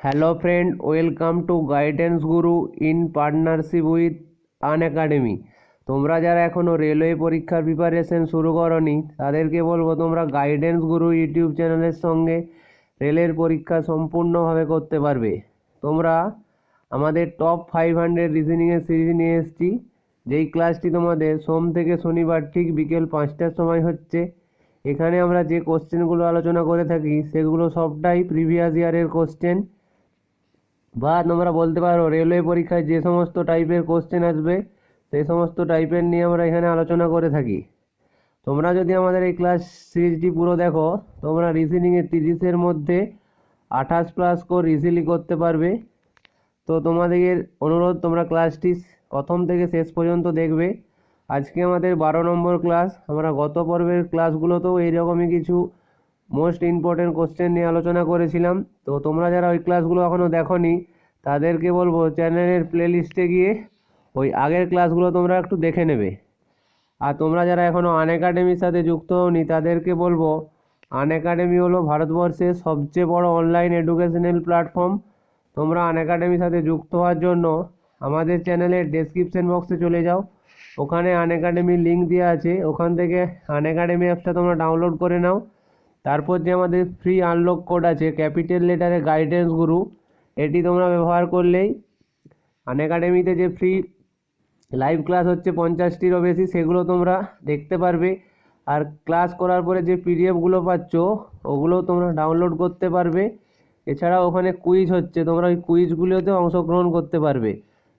Hello friend, welcome to guidance guru in partnership with Unacademy. তোমরা যারা এখনও railway পরীক্ষার প্রিপারেশন শুরু করনি তাদেরকে বলবো তোমরা গাইডেন্স গুরু ইউটিউব চ্যানেলের সঙ্গে রেলের পরীক্ষা সম্পূর্ণভাবে করতে পারবে। তোমরা আমাদের টপ 500 রিজনিংয়ের সিরিজ নিয়ে এসেছি, যেই ক্লাসটি তোমাদের সোম থেকে শনিবার ঠিক বিকেল 5টার সময় হচ্ছে। এখানে আমরা যে কোশ্চেনগুলো আলোচনা করে থাকি সেগুলো সবটাই প্রিভিয়াস ইয়ারের কোশ্চেন, বা তোমরা বলতে পারো রেলওয়ে পরীক্ষায় যে সমস্ত টাইপের কোশ্চেন আসবে সেই সমস্ত টাইপের নিয়ে আমরা এখানে আলোচনা করে থাকি। তোমরা যদি আমাদের এই ক্লাস সিরিজটি পুরো দেখো, তোমরা রিজনিংয়ে 30-এর মধ্যে 28+ স্কোর ইজিলি করতে পারবে। তো তোমাদের অনুরোধ তোমরা ক্লাসটি প্রথম থেকে শেষ পর্যন্ত দেখবে। আজকে আমাদের 12 নম্বর ক্লাস। আমরা গত পর্বের ক্লাসগুলোতেও এইরকমই কিছু মোস্ট ইম্পর্টেন্ট কোশ্চেন নিয়ে আলোচনা করেছিলাম। তো তোমরা যারা ওই ক্লাসগুলো এখনও দেখোনি তাদেরকে বলবো চ্যানেলের প্লেলিস্টে গিয়ে ওই আগের ক্লাসগুলো তোমরা একটু দেখে নেবে। আর তোমরা যারা এখনও আনএকাডেমির সাথে যুক্ত হওনি তাদেরকে বলবো আনএকাডেমি হলো ভারতবর্ষের সবচেয়ে বড় অনলাইন এডুকেশনাল প্ল্যাটফর্ম। তোমরা আনএকাডেমির সাথে যুক্ত হওয়ার জন্য আমাদের চ্যানেলের ডেসক্রিপশন বক্সে চলে যাও, ওখানে আনএকাডেমির লিঙ্ক দেওয়া আছে, ওখান থেকে আনএকাডেমি অ্যাপসটা তোমরা ডাউনলোড করে নাও। তারপর যে আমাদের ফ্রি আনলক কোড আছে ক্যাপিটাল লেটারে গাইডেন্স গুরু, এটি তোমরা ব্যবহার করলেই আনএকাডেমিতে যে ফ্রি লাইভ ক্লাস হচ্ছে 50টিরও বেশি, সেগুলো তোমরা দেখতে পারবে। আর ক্লাস করার পরে যে পিডিএফগুলো পাচ্ছ ওগুলোও তোমরা ডাউনলোড করতে পারবে। এছাড়াও ওখানে কুইজ হচ্ছে, তোমরা ওই কুইজগুলোতেও অংশগ্রহণ করতে পারবে।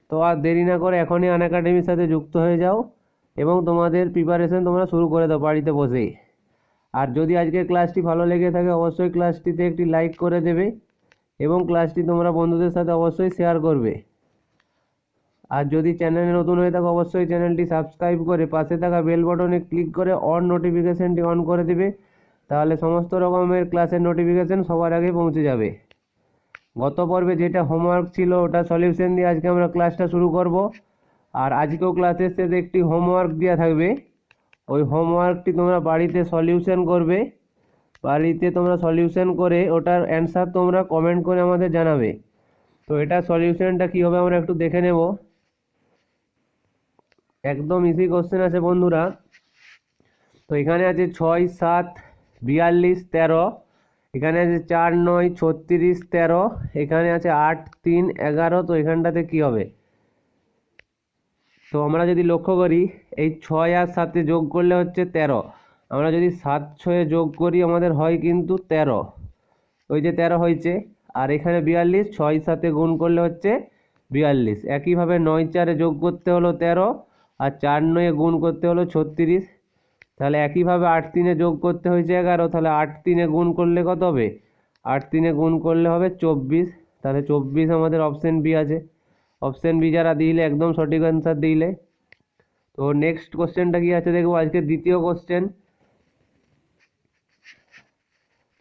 তো আর দেরি না করে এখনই আনএকাডেমির সাথে যুক্ত হয়ে যাও এবং তোমাদের প্রিপারেশন তোমরা শুরু করে দাও বাড়িতে বসেই। আর যদি আজকের ক্লাসটি ভালো লেগে থাকে অবশ্যই ক্লাসটিতে একটি লাইক করে দেবে এবং ক্লাসটি তোমরা বন্ধুদের সাথে অবশ্যই শেয়ার করবে। আর যদি চ্যানেলে নতুন হয়ে থাকো অবশ্যই চ্যানেলটি সাবস্ক্রাইব করে পাশে থাকা বেল বাটনে ক্লিক করে অন নোটিফিকেশানটি অন করে দেবে, তাহলে সমস্ত রকমের ক্লাসের নোটিফিকেশান সবার আগে পৌঁছে যাবে। গত পর্বে যেটা হোমওয়ার্ক ছিল ওটা সলিউশন দিয়ে আজকে আমরা ক্লাসটা শুরু করব। আর আজকেও ক্লাসের শেষে একটি হোমওয়ার্ক দেওয়া থাকবে, ওই হোমওয়ার্কটি তোমরা বাড়িতে সলিউশন করবে। বাড়িতে তোমরা সলিউশন করে ওটার অ্যান্সার তোমরা কমেন্ট করে আমাদের জানাবে। তো এটা সলিউশনটা কী হবে আমরা একটু দেখে নেব। একদম ইজি কোশ্চেন আছে বন্ধুরা। তো এখানে আছে 6, 7, 42, 13, এখানে আছে 4, 9, 36, 13, এখানে আছে 8, 3, 11। তো এখানটাতে কি হবে? তো আমরা যদি লক্ষ্য করি এই 6 আর 7 যোগ করলে হচ্ছে 13। আমরা যদি 7, 6 যোগ করি আমাদের হয় কিন্তু 13, ওই যে 13 হয়েছে। আর এখানে 42, 6, 7 গুণ করলে হচ্ছে 42। একইভাবে 9, 4 যোগ করতে হলো 13, আর 4, 9 গুণ করতে হলো 36। তাহলে একইভাবে 8, 3 যোগ করতে হয়েছে 11, তাহলে 8, 3 গুণ করলে কত হবে? 8, 3 গুণ করলে হবে 24। তাহলে 24 আমাদের অপশন বি আছে। অপশন বি যারা দিলে একদম সঠিক অ্যান্সার দিলে। তো নেক্সট কোশ্চেনটা কি আছে দেখবো, আজকে দ্বিতীয় কোশ্চেন।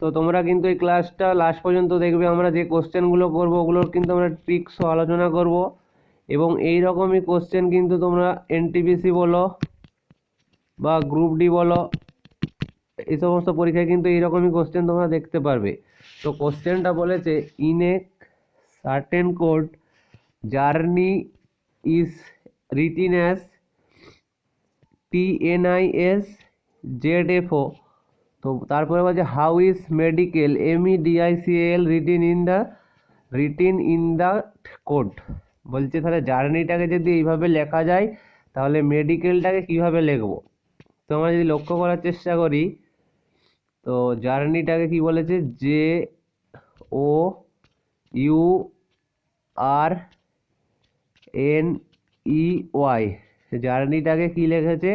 তো তোমরা কিন্তু এই ক্লাসটা লাস্ট পর্যন্ত দেখবে। আমরা যে কোশ্চেনগুলো করবো ওগুলোর কিন্তু আমরা ট্রিক্সও আলোচনা করব, এবং এই রকমই কোশ্চেন কিন্তু তোমরা এনটিপিসি বলো বা গ্রুপ ডি বলো, এই সমস্ত পরীক্ষায় কিন্তু এইরকমই কোশ্চেন তোমরা দেখতে পারবে। তো কোশ্চেনটা বলেছে in a certain code journey is written as TNISZFO। তো তারপরে বলছে how is medical MEDICAL written in the code. বলছে তাহলে জার্নিটাকে যদি এইভাবে লেখা যায় তাহলে মেডিকেলটাকে কিভাবে লিখবো। তো আমরা যদি লক্ষ্য করার চেষ্টা করি, তো জার্নিটাকে কি বলেছে, JOURNEY। জার্নিটাকে কি লিখেছে?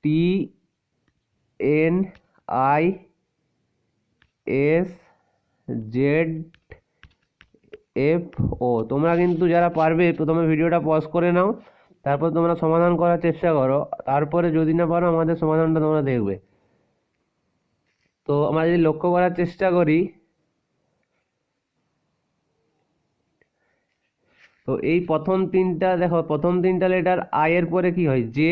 TNISZFO। তোমরা কিন্তু যারা পারবে প্রথমে ভিডিওটা পজ করে নাও, তারপর তোমরা সমাধান করার চেষ্টা করো, তারপরে যদি না পারো আমাদের সমাধানটা তোমরা দেখবে। তো আমরা যদি লক্ষ্য করার চেষ্টা করি, তো এই প্রথম তিনটা দেখো, প্রথম তিনটা লেটার আই এর পরে কি হয়? জে,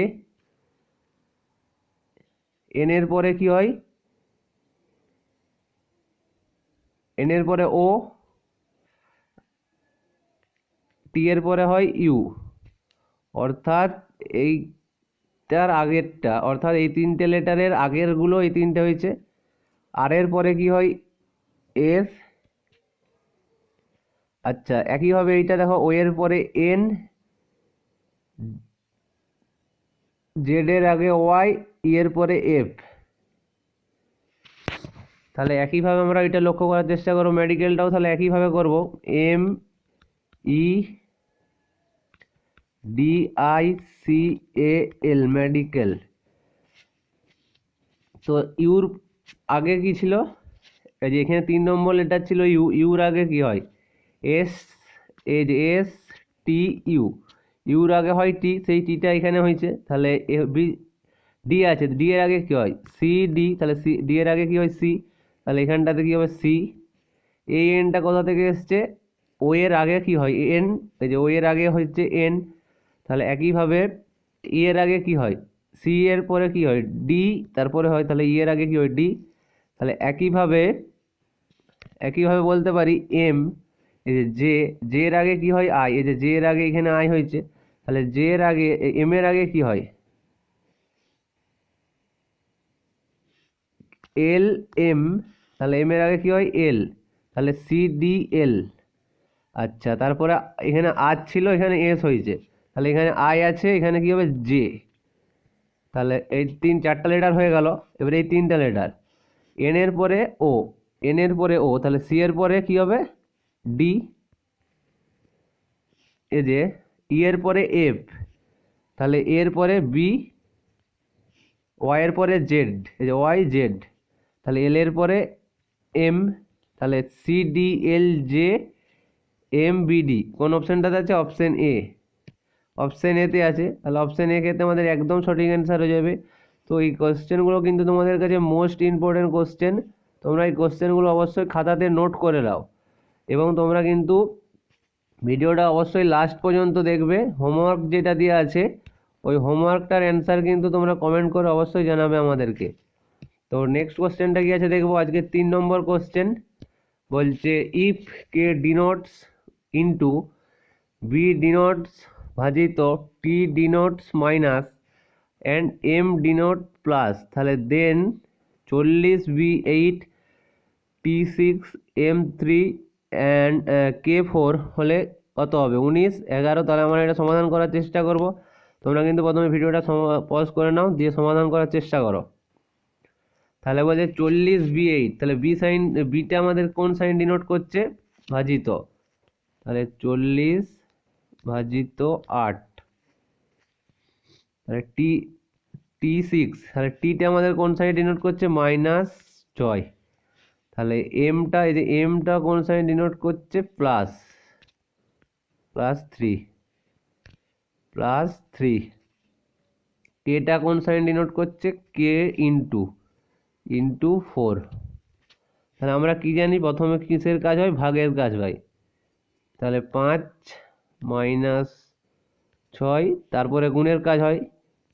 এন এর পরে কি হয়? এন এর পরে ও, টি এর পরে হয় ইউ, অর্থাৎ এইটার আগেরটা, অর্থাৎ এই তিনটে লেটারের আগেরগুলো এই তিনটে হয়েছে। আর এর পরে কি হয় এস। আচ্ছা একইভাবে এইটা দেখো, ও এর পরে এন, জেড এর আগে ওয়াই, ই এর পরে এফ। তাহলে একইভাবে আমরা এটা লক্ষ্য করার চেষ্টা করবো, মেডিকেলটাও তাহলে একইভাবে করব, M E D I C A L, medical. তো ইউর আগে কি ছিল, এই যে এখানে 3 নম্বর লেটার ছিল ইউ, ইউর আগে কি হয় এস, এই যে এস টি ইউ, ইউর আগে হয় টি, সেই টিটা এখানে হয়েছে। তাহলে ডি আছে, ডি এর আগে কি হয় সি ডি, তাহলে সি, ডি এর আগে কি হয় সি, তাহলে এখানটাতে কি হবে সি। এই এনটা কোথা থেকে এসছে, ও এর আগে কি হয় এন, এই যে ও এর আগে হচ্ছে এন। তাহলে একইভাবে ই এর আগে কি হয় সি, এর পরে কি হয় ডি, তারপরে হয় তাহলে ই এর আগে কি হয় ডি। তাহলে একইভাবে একইভাবে বলতে পারি এম, এই যে জে, জে এর আগে কি হয় আই, এই যে জে এর আগে এখানে আই হয়েছে, তাহলে জে এর আগে এম এর আগে কি হয় এল এম, তাহলে এম এর আগে কি হয় এল, তাহলে সি ডি এল। আচ্ছা তারপরে এখানে আর ছিল, এখানে এস হয়েছে, তাহলে এখানে আই আছে, এখানে কি হবে জে। তাহলে এই 4টা লেটার হয়ে গেল। এবারে এই 3টা লেটার, এন এর পরে ও, এন এর পরে ও, তাহলে সি এর পরে কি হবে ডি, এই যে ই এর পরে এফ, তাহলে এর পরে বি, ওয়াই এর পরে জেড, এই যে ওয়াই জেড, তাহলে এল এর পরে এম, তাহলে C D L J M B D. কোন অপশানটাতে আছে অপশান এ, অপশান এতে আছে। তাহলে অপশান এ ক্ষেত্রে আমাদের একদম সঠিক অ্যান্সার হয়ে যাবে। তো এই কোশ্চেনগুলো কিন্তু তোমাদের কাছে মোস্ট ইম্পর্টেন্ট কোশ্চেন, তোমরা এই কোশ্চেনগুলো অবশ্যই খাতাতে নোট করে নাও, এবং তোমরা কিন্তু ভিডিওটা অবশ্যই লাস্ট পর্যন্ত দেখবে। হোমওয়ার্ক যেটা দেওয়া আছে ওই হোমওয়ার্কটার অ্যান্সার কিন্তু তোমরা কমেন্ট করে অবশ্যই জানাবে আমাদেরকে। তো নেক্সট কোশ্চেনটা কি আছে দেখবো, আজকে 3 নম্বর কোশ্চেন বলছে if K denotes into B denotes ভাজিত T denotes minus and M denote plus, তাহলে then 40 B8 T6 M3 and K4 হলে কত হবে 19 11। তাহলে আমরা এটা সমাধান করার চেষ্টা করব। তোমরা কিন্তু প্রথমে ভিডিওটা পজ করে নাও, দিয়ে সমাধান করার চেষ্টা করো। তাহলে বলছে 40 B8, তাহলে বি সাইন, বিটা আমাদের কোন সাইন ডিনোট করছে ভাজিত, তাহলে 40/8, তাহলে T6, তাহলে টিটা আমাদের কোন সাইড ডিনোট করছে -6, তাহলে এমটা, এই যে এমটা কোন সাইড ডিনোট করছে +3, কেটা কোন সাইন ডিনোট করছে কে ইন্টু 4। তাহলে আমরা কি জানি, প্রথমে কিসের কাজ হয় ভাগের কাজ হয়, তাহলে 5 - 6, তারপরে গুণের কাজ হয়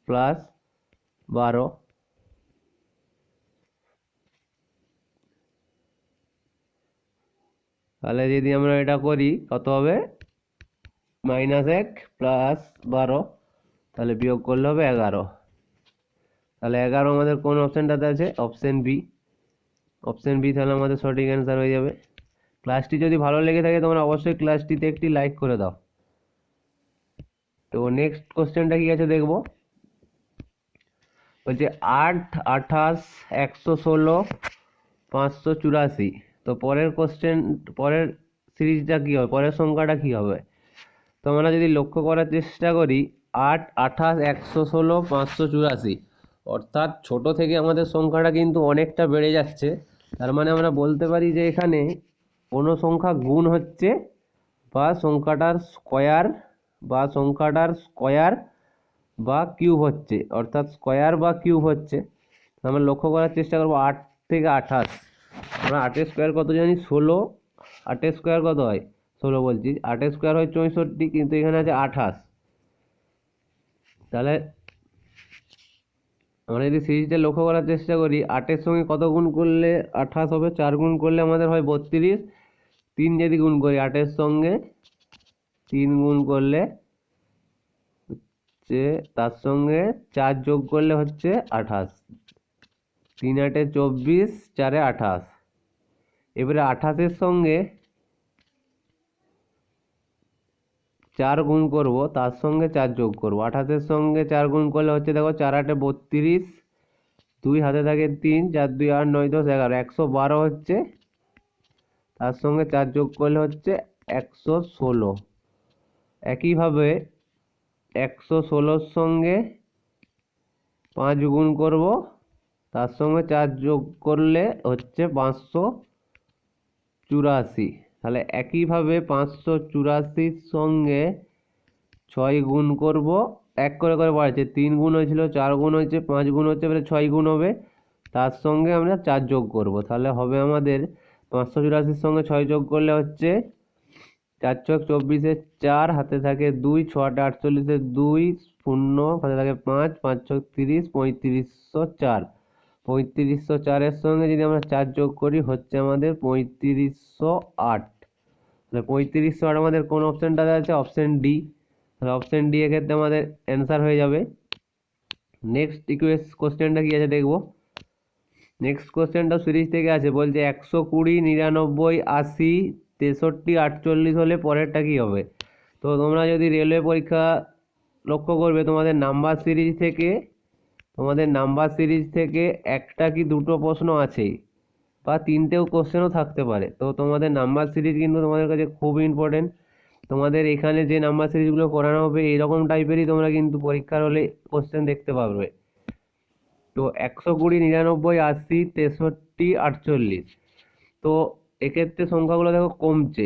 +12। তাহলে যদি আমরা এটা করি কত হবে -1 +12, তাহলে বিয়োগ করলে হবে 11। তাহলে 11 আমাদের কোন অপশানটাতে আছে অপশান বি, অপশান বি, তাহলে আমাদের সঠিক অ্যান্সার হয়ে যাবে। ক্লাসটি যদি ভালো লেগে থাকে তোমরা অবশ্যই ক্লাসটিতে একটি লাইক করে দাও। তো নেক্সট কোশ্চেনটা কি আছে দেখবো, বলছে 8 28 116 584। তো পরের কোশ্চেন, পরের সিরিজটা কি হবে, পরের সংখ্যাটা কি হবে। তো আমরা যদি লক্ষ্য করার চেষ্টা করি 8 28 116 584, অর্থাৎ ছোট থেকে আমাদের সংখ্যাটা কিন্তু অনেকটা বেড়ে যাচ্ছে। তার মানে আমরা বলতে পারি যে এখানে কোনো সংখ্যা গুণ হচ্ছে, বা সংখ্যাটার স্কয়ার বা কিউব হচ্ছে, অর্থাৎ স্কয়ার বা কিউব হচ্ছে। আমরা লক্ষ্য করার চেষ্টা করবো 8 থেকে 28, আমরা 8-এর স্কোয়ার কত জানি 16, 8-এর স্কোয়ার কত হয় 16 বলছি, 8-এর স্কোয়ার হয় 64, কিন্তু এখানে আছে 28। তাহলে আমরা যদি সিরিজটা লক্ষ্য করার চেষ্টা করি, 8-এর সঙ্গে কত গুণ করলে 28 হবে, 4 গুণ করলে আমাদের হয় 32, 3 যদি গুণ করি 8-এর সঙ্গে 3 গুণ করলে হচ্ছে, তার সঙ্গে 4 যোগ করলে হচ্ছে 28। 3 8 24, 4 28। এবারে 28-এর সঙ্গে 4 গুণ করব, তার সঙ্গে 4 যোগ করব। 28-এর সঙ্গে 4 গুণ করলে হচ্ছে, দেখো 4 8 32, 2 হাতে থাকে 3, 4 2 8 9 10 11, 112 হচ্ছে। তার সঙ্গে 4 যোগ করলে হচ্ছে 116। একইভাবে 116-র সঙ্গে 5 গুণ করব, তার সঙ্গে 4 যোগ করলে হচ্ছে 584। তাহলে একইভাবে 584-র সঙ্গে 6 গুণ করব, এক করে করে বাড়ছে। 3 গুণ হয়েছিল, 4 গুণ হয়েছে, 5 গুণ হচ্ছে, এবারে 6 গুণ হবে। তার সঙ্গে আমরা 4 যোগ করব, তাহলে হবে আমাদের 584-র সঙ্গে 6 যোগ করলে হচ্ছে 4 ছক 24-এর 4, হাতে থাকে 2, 6 8 48-এর 2, 0 হাতে থাকে 5, 5 ছক 30, 3504। 3504-এর সঙ্গে যদি আমরা 4 যোগ করি হচ্ছে আমাদের 3508। তাহলে 3508 আমাদের কোন অপশানটাতে আছে? Option D. তাহলে অপশান ডি এক্ষেত্রে আমাদের অ্যান্সার হয়ে যাবে। নেক্সট কোশ্চেনটা কি আছে দেখবো। নেক্সট কোশ্চেনটা সিরিজ থেকে আছে, বলছে 120, 99, 80, 63, 48 হলে পরেরটা কি হবে? তো তোমরা যদি রেলওয়ে পরীক্ষা লক্ষ্য করবে, তোমাদের নাম্বার সিরিজ থেকে একটা কি দুটো প্রশ্ন আছেই, বা 3টেও কোশ্চেনও থাকতে পারে। তো তোমাদের নাম্বার সিরিজ কিন্তু তোমাদের কাছে খুব ইম্পর্টেন্ট। তোমাদের এখানে যে নাম্বার সিরিজগুলো করানো হবে এইরকম টাইপেরই তোমরা কিন্তু পরীক্ষার হলে কোশ্চেন দেখতে পারবে। তো 120, 99, 80, 63, 48। তো এক্ষেত্রে সংখ্যাগুলো দেখো কমছে,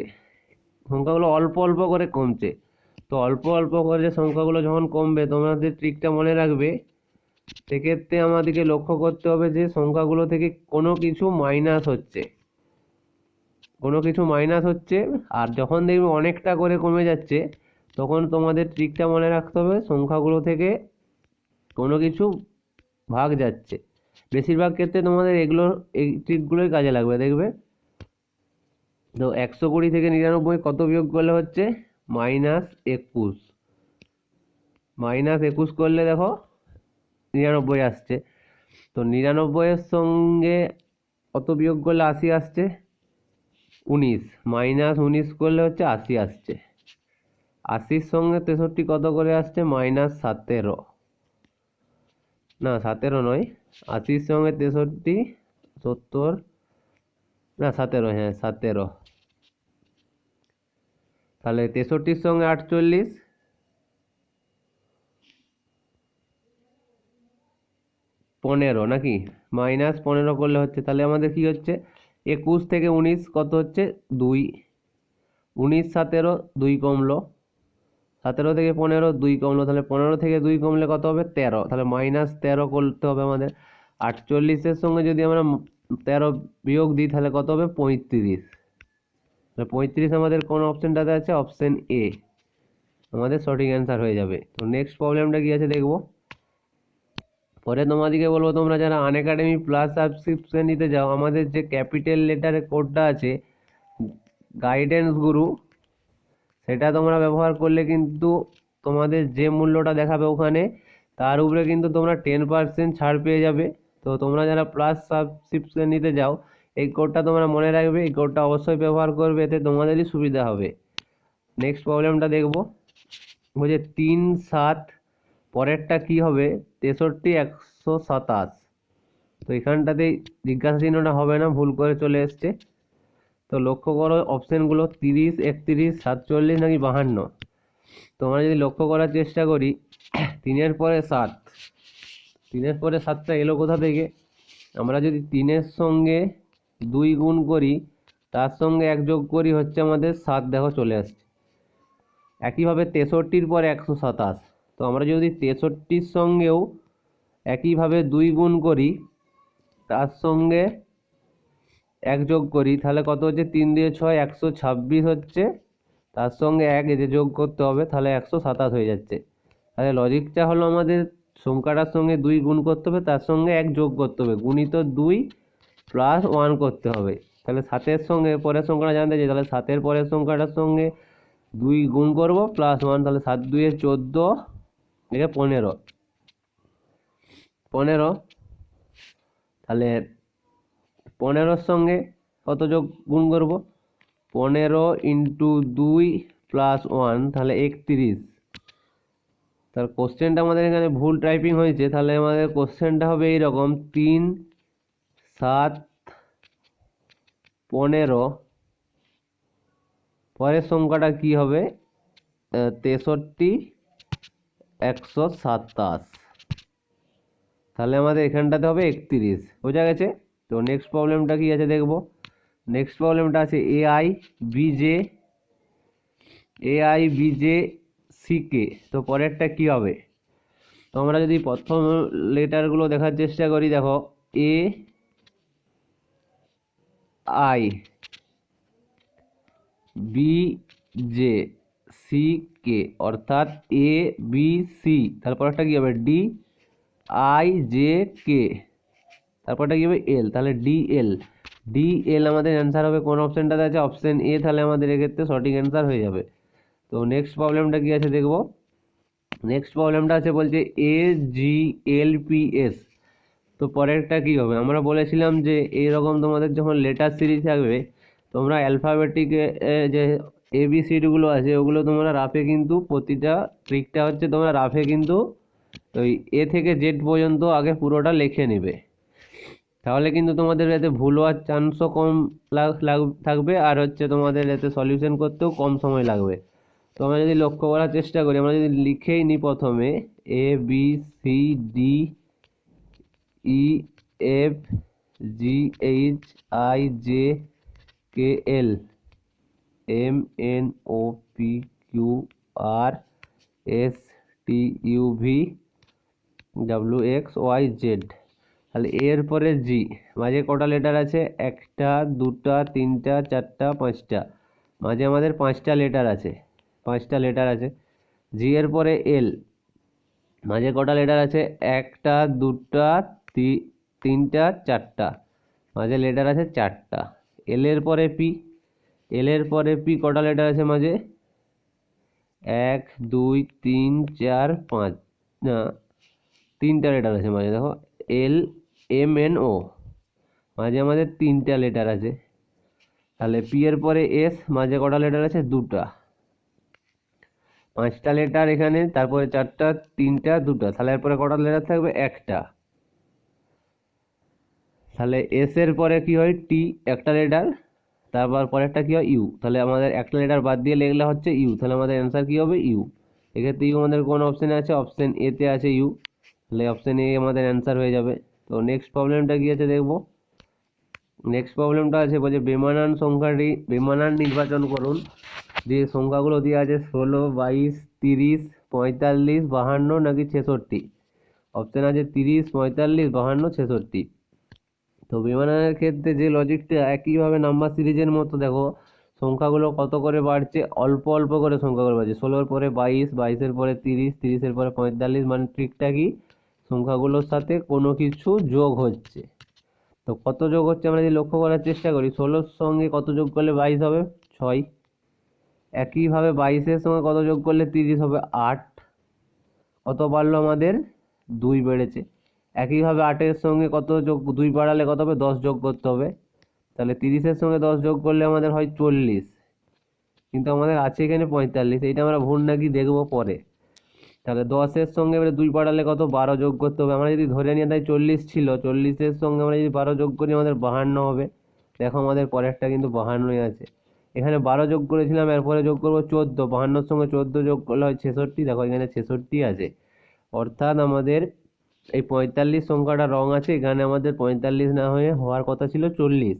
সংখ্যাগুলো অল্প অল্প করে কমছে। তো অল্প অল্প করে সংখ্যাগুলো যখন কমবে, তোমাদের ট্রিকটা মনে রাখবে, সেক্ষেত্রে আমাদেরকে লক্ষ্য করতে হবে যে সংখ্যাগুলো থেকে কোনো কিছু মাইনাস হচ্ছে, আর যখন দেখবে অনেকটা করে কমে যাচ্ছে, তখন তোমাদের ট্রিকটা মনে রাখতে হবে সংখ্যাগুলো থেকে কোনো কিছু ভাগ যাচ্ছে। বেশিরভাগ ক্ষেত্রে তোমাদের এই ট্রিকগুলোই কাজে লাগবে, দেখবে। তো 120 থেকে 99 কত বিয়োগ করলে হচ্ছে -21। -21 করলে দেখো 99 আসছে। তো 99-এর সঙ্গে কত বিয়োগ করলে 80 আসছে? 19। -19 করলে হচ্ছে 80 আসছে। 80-র সঙ্গে 63 কত করে আসছে? -17। না 17 নয়, 80-র সঙ্গে 63 70, না 17, হ্যাঁ 17। তাহলে 63-র সঙ্গে 48, 15 নাকি? -15 করলে হচ্ছে, তাহলে আমাদের কি হচ্ছে? 21 থেকে 19 কত হচ্ছে? 2। 19 17, 2 কমলো। 17 থেকে 15, 2 কমলো। তাহলে 15 থেকে 2 কমলে কত হবে? 13। তাহলে -13 করতে হবে আমাদের। 48-এর সঙ্গে যদি আমরা 13 বিয়োগ দিই, তাহলে কত হবে? 35। 35 আমাদের কোন অপশনটাতে আছে? অপশন এ আমাদের সঠিক অ্যান্সার হয়ে যাবে। তো নেক্সট প্রবলেমটা কি আছে দেখবো। পরে তোমাদেরকে বলবো, তোমরা যারা আনএকাডেমি প্লাস সাবস্ক্রিপশন নিতে যাও, আমাদের যে ক্যাপিটাল লেটারের কোডটা আছে গাইডেন্স গুরু, সেটা তোমরা ব্যবহার করলে কিন্তু তোমাদের যে মূল্যটা দেখাবে ওখানে, তার উপরে কিন্তু তোমরা 10% ছাড় পেয়ে যাবে। তো তোমরা যারা প্লাস সাবস্ক্রিপশন নিতে যাও, এই কোডটা তোমরা মনে রাখবে, এই কোডটা অবশ্যই ব্যবহার করবে, এতে তোমাদেরই সুবিধা হবে। নেক্সট প্রবলেমটা দেখবো, বলছে 3 7 পরেরটা কি হবে? 63 127। তো এখানটাতেই জিজ্ঞাসা চিহ্নটা হবে না, ভুল করে চলে এসছে। তো লক্ষ্য করো অপশানগুলো, 30 31 47 নাকি 52। তোমরা যদি লক্ষ্য করার চেষ্টা করি, 3-এর পরে 7, 3-এর পরে 7টা এলো কোথা থেকে? আমরা যদি 3-এর সঙ্গে 2 গুণ করি, তার সঙ্গে 1 যোগ করি, হচ্ছে আমাদের 7, দেখো চলে আসছে। একইভাবে 63-র পরে 127। তো আমরা যদি 63-র সঙ্গেও একইভাবে 2 গুণ করি, তার সঙ্গে 1 যোগ করি, তাহলে কত হচ্ছে? 3 দিয়ে 6, 126 হচ্ছে। তার সঙ্গে 1 এতে যোগ করতে হবে, তাহলে 127 হয়ে যাচ্ছে। তাহলে লজিকটা হলো আমাদের সংখ্যাটার সঙ্গে 2 গুণ করতে হবে, তার সঙ্গে 1 যোগ করতে হবে, গুণিত 2 প্লাস 1 করতে হবে। তাহলে 7-এর সঙ্গে পরের সংখ্যাটা জানতে চাই, তাহলে 7-এর পরের সংখ্যাটার সঙ্গে 2 গুণ করবো +1, তাহলে 7 2 14, এটা 15, তাহলে 15-র সঙ্গে কত যোগ গুণ করব, 15 × 2 + 1, তাহলে 31। তাহলে কোশ্চেনটা আমাদের এখানে ভুল টাইপিং হয়েছে, তাহলে আমাদের কোশ্চেনটা হবে এইরকম 3 7 15, পরের সংখ্যাটা কি হবে 63 127, তাহলে আমাদের এখানটাতে হবে 31। বোঝা গেছে? তো নেক্সট প্রবলেমটা কি আছে দেখব। নেক্সট প্রবলেমটা আছে এআই বিজে সিকে। তো পরেরটা কি হবে, তো আমরা যদি প্রথম লেটারগুলো দেখার চেষ্টা করি, দেখো A I B J C K, অর্থাৎ এ বি সি, তারপরটা কি হবে ডি আই জে কে, তারপরটা কি হবে এল, তাহলে ডি এল আমাদের অ্যান্সার হবে কোন অপশানটাতে আছে, অপশান এ, তাহলে আমাদের এক্ষেত্রে সঠিক অ্যান্সার হয়ে যাবে। তো নেক্সট প্রবলেমটা কি আছে দেখব। নেক্সট প্রবলেমটা আছে বলছে AGLPS। তো পরেরটা কি হবে, আমরা বলেছিলাম যে এইরকম তোমাদের যখন লেটার সিরিজ থাকবে, তোমরা অ্যালফাবেটিক যে ABCDগুলো আছে ওগুলো তোমরা রাফে কিন্তু প্রতিটা, ট্রিকটা হচ্ছে তোমরা রাফে কিন্তু ওই এ থেকে জেড পর্যন্ত আগে পুরোটা লিখে নেবে, তাহলে কিন্তু তোমাদের এতে ভুল হওয়ার চান্সও কম থাকবে, আর হচ্ছে তোমাদের এতে সলিউশন করতেও কম সময় লাগবে। তো আমরা যদি লক্ষ্য করার চেষ্টা করি, আমরা যদি লিখেই নিই প্রথমে ABCDEFGHIJKL MNOPQRSTUVWXYZ, তাহলে এর পরে জি, মাঝে কটা লেটার আছে, 1টা 2টা 3টা 4টা 5টা, মাঝে আমাদের 5টা লেটার আছে, জি এর পরে এল, মাঝে কটা লেটার আছে, 1টা 2টা 3টা 4টা, মাঝে লেটার আছে 4টা। এল এর পরে পি কটা লেটার আছে মাঝে, 1 2 3 4 5, না 3টা লেটার আছে মাঝে, দেখো LMNO, মাঝে আমাদের 3টা লেটার আছে। তাহলে পি এর পরে এস, মাঝে কটা লেটার আছে, 2টা, 5টা লেটার এখানে, তারপরে 4টা 3টা 2টা, তাহলে এরপরে কটা লেটার থাকবে, 1টা। তাহলে এস এর পরে কি হয়, টি, একটা লেটার, তারপর পরেরটা কি হয়, ইউ, তাহলে আমাদের একটা লেটার বাদ দিয়ে লিখলে হচ্ছে ইউ, তাহলে আমাদের অ্যান্সার কি হবে, ইউ। এক্ষেত্রে ইউ আমাদের কোন অপশানে আছে, অপশান এতে আছে ইউ, তাহলে অপশান এ আমাদের অ্যান্সার হয়ে যাবে। তো নেক্সট প্রবলেমটা কি আছে দেখব। নেক্সট প্রবলেমটা আছে বলছে বেমানান নির্বাচন করুন, যে সংখ্যাগুলো দেওয়া আছে 16 22 30 45 52 নাকি 66। অপশান আছে 30 45 52 66। তো বেমানানের ক্ষেত্রে যে লজিকটা একইভাবে নাম্বার সিরিজের মতো, দেখো সংখ্যাগুলো কত করে বাড়ছে, অল্প অল্প করে সংখ্যাগুলো বাড়ছে, 16-র পরে 22, 22-এর পরে 30, 30-এর পরে 45, মানে ট্রিকটা কি, সংখ্যাগুলোর সাথে কোনো কিছু যোগ হচ্ছে। তো কত যোগ হচ্ছে আমরা যদি লক্ষ্য করার চেষ্টা করি, 16-র সঙ্গে কত যোগ করলে 22 হবে, 6। একইভাবে 22-এর সঙ্গে কত যোগ করলে 30 হবে, 8। কত বাড়লো আমাদের, 2 বেড়েছে। একইভাবে 8-এর সঙ্গে কত যোগ, 2 বাড়ালে কত হবে, 10 যোগ করতে হবে, তাহলে 30-এর সঙ্গে 10 যোগ করলে আমাদের হয় 40, কিন্তু আমাদের আছে এখানে 45, এইটা আমরা ভুল নাকি দেখবো পরে। তাহলে 10-এর সঙ্গে এবারে 2 বাড়ালে কত, 12 যোগ করতে হবে, আমরা যদি ধরে নিয়ে তাই 40 ছিল, 40-এর সঙ্গে আমরা যদি 12 যোগ করি আমাদের 52 হবে। দেখো আমাদের পরেরটা কিন্তু 52ই আছে, এখানে 12 যোগ করেছিলাম, এরপরে যোগ করবো 14, 52-র সঙ্গে 14 যোগ করলে হয় 66, দেখো এখানে 66 আছে। অর্থাৎ আমাদের এই 45 সংখ্যাটা রং আছে, এখানে আমাদের 45 না হয়ে হওয়ার কথা ছিল 40,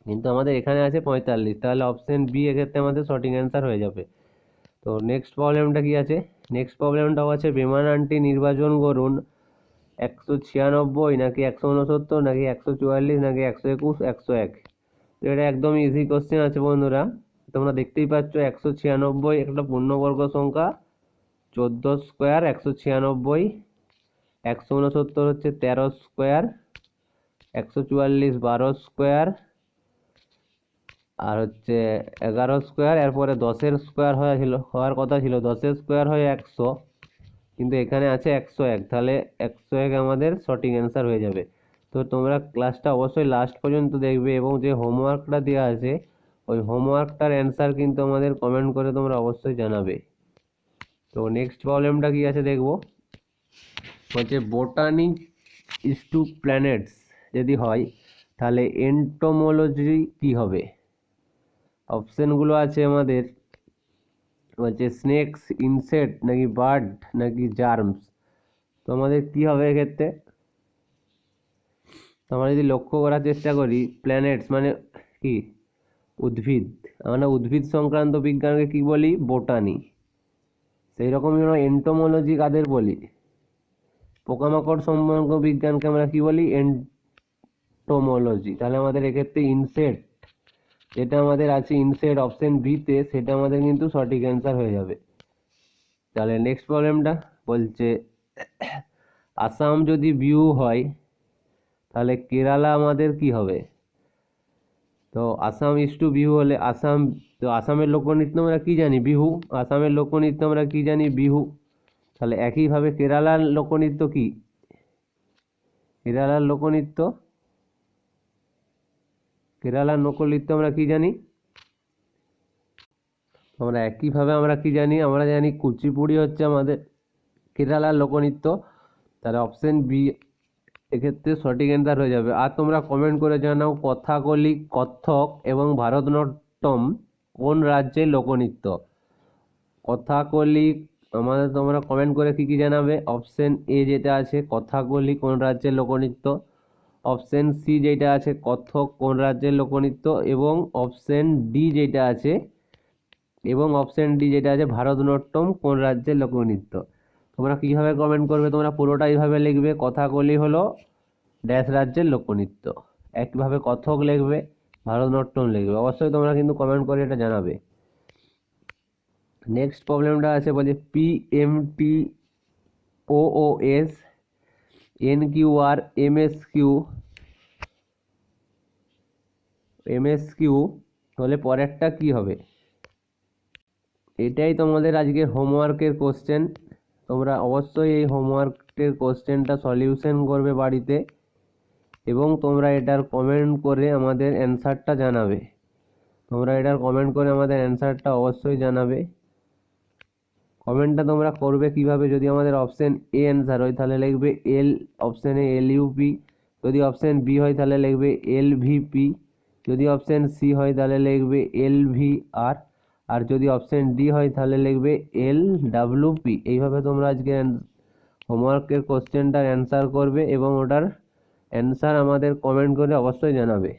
কিন্তু আমাদের এখানে আছে 45, তাহলে অপশন বি এক্ষেত্রে আমাদের সঠিক অ্যান্সার হয়ে যাবে। তো নেক্সট প্রবলেমটা কি আছে, নেক্সট প্রবলেমটাও আছে বেমানানটি নির্বাচন করুন, 196 নাকি 169 নাকি 144 নাকি 121 101। তো এটা একদম ইজি কোশ্চেন আছে বন্ধুরা, তোমরা দেখতেই পাচ্ছ 196 একটা পূর্ণবর্গ সংখ্যা, 14 স্কোয়ার 196, 169 হচ্ছে 13 স্কোয়ার, 144 12 স্কোয়ার, আর হচ্ছে 11 স্কোয়ার, এরপরে 10-এর স্কোয়ার হওয়ার কথা ছিল, 10-এর স্কোয়ার হয় 100, কিন্তু এখানে আছে 101, তাহলে 101 আমাদের সঠিক অ্যান্সার হয়ে যাবে। তো তোমরা ক্লাসটা অবশ্যই লাস্ট পর্যন্ত দেখবে, এবং যে হোমওয়ার্কটা দেওয়া আছে ওই হোমওয়ার্কটার অ্যান্সার কিন্তু আমাদের কমেন্ট করে তোমরা অবশ্যই জানাবে। তো নেক্সট প্রবলেমটা কি আছে দেখবো। হচ্ছে বোটানি ইজ টু প্ল্যানেটস যদি হয় তাহলে এন্টোমোলজি কি হবে। অপশানগুলো আছে আমাদের, হচ্ছে স্নেকস, ইনসেক্ট, নাকি বার্ড, নাকি জার্মস। তো আমাদের কী হবে এক্ষেত্রে, তো আমরা যদি লক্ষ্য করার চেষ্টা করি, প্ল্যানেটস মানে কি, উদ্ভিদ। আমরা উদ্ভিদ সংক্রান্ত বিজ্ঞানকে কি বলি, বোটানি। সেই রকমই আমরা এন্টোমোলজি কাদের বলি, পোকামাকড় সম্পর্ক বিজ্ঞানকে আমরা কি বলি, এন্টোমোলজি। তাহলে আমাদের এক্ষেত্রে ইনসেক্ট, যেটা আমাদের আছে ইনসেক্ট অপশন বিতে, সেটা আমাদের কিন্তু সঠিক অ্যান্সার হয়ে যাবে। তাহলে নেক্সট প্রবলেমটা বলছে আসাম যদি বিহু হয় তাহলে কেরালা আমাদের কি হবে। তো আসাম ইজ টু বিহু হলে আসাম, তো আসামের লোকনৃত্য আমরা কি জানি, বিহু। আসামের লোকনৃত্য আমরা কি জানি, বিহু। তাহলে একইভাবে কেরালার লোকনৃত্য কি, কেরালার লোকনৃত্য, কেরালার লোকনৃত্য আমরা কি জানি, আমরা একইভাবে আমরা কি জানি, আমরা জানি কুচিপুড়ি হচ্ছে আমাদের কেরালার লোকনৃত্য। তাহলে অপশন বি এক্ষেত্রে সঠিক অ্যান্সার হয়ে যাবে। আর তোমরা কমেন্ট করে জানাও কথাকলি, কত্থক এবং ভারতনাট্যম কোন রাজ্যের লোকনৃত্য। কথাকলি আমাদের তোমরা কমেন্ট করে কি কি জানাবে। অপশন এ যেটা আছে কথাকলি কোন রাজ্যের লোকনৃত্য, অপশন সি যেটা আছে কত্থক কোন রাজ্যের লোকনৃত্য, এবং অপশন ডি যেটা আছে, ভারতনাট্যম কোন রাজ্যের লোকনৃত্য। তোমরা কীভাবে কমেন্ট করবে, তোমরা পুরোটা এইভাবে লিখবে, কথাকলি হলো ড্যাশ রাজ্যের লোকনৃত্য। একইভাবে কত্থক লিখবে, ভারতনাট্যম লিখবে। অবশ্যই তোমরা কিন্তু কমেন্ট করে এটা জানাবে। নেক্সট প্রবলেমটা আছে, বলছে PMTOOS NQR MSQ হলে পরেরটা কি হবে। এটাই তোমাদের আজকের হোমওয়ার্কের কোশ্চেন। তোমরা অবশ্যই এই হোমওয়ার্কের কোশ্চেনটা সলিউশন করবে বাড়িতে, এবং তোমরা এটার কমেন্ট করে আমাদের অ্যান্সারটা জানাবে। অবশ্যই জানাবে। কমেন্টটা তোমরা করবে কিভাবে, যদি আমাদের অপশন এ অ্যান্সার হয় তাহলে লিখবে এল, অপশানে LUP, যদি অপশন বি হয় তাহলে লিখবে LVP, যদি অপশন সি হয় তাহলে লিখবে LVR, আর যদি অপশন ডি হয় তাহলে লিখবে LWP। এইভাবে তোমরা আজকে হোমওয়ার্কের কোশ্চেনটার অ্যান্সার করবে, এবং ওটার অ্যান্সার আমাদের কমেন্ট করে অবশ্যই জানাবে।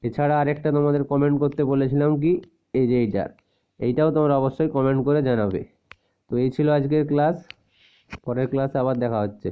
এছাড়া আরেকটা তোমাদের কমেন্ট করতে বলেছিলাম কি, এই যে এইটাও তোমরা অবশ্যই কমেন্ট করে জানাবে। তো এই ছিল আজকের ক্লাস, পরের ক্লাসে আবার দেখা হচ্ছে।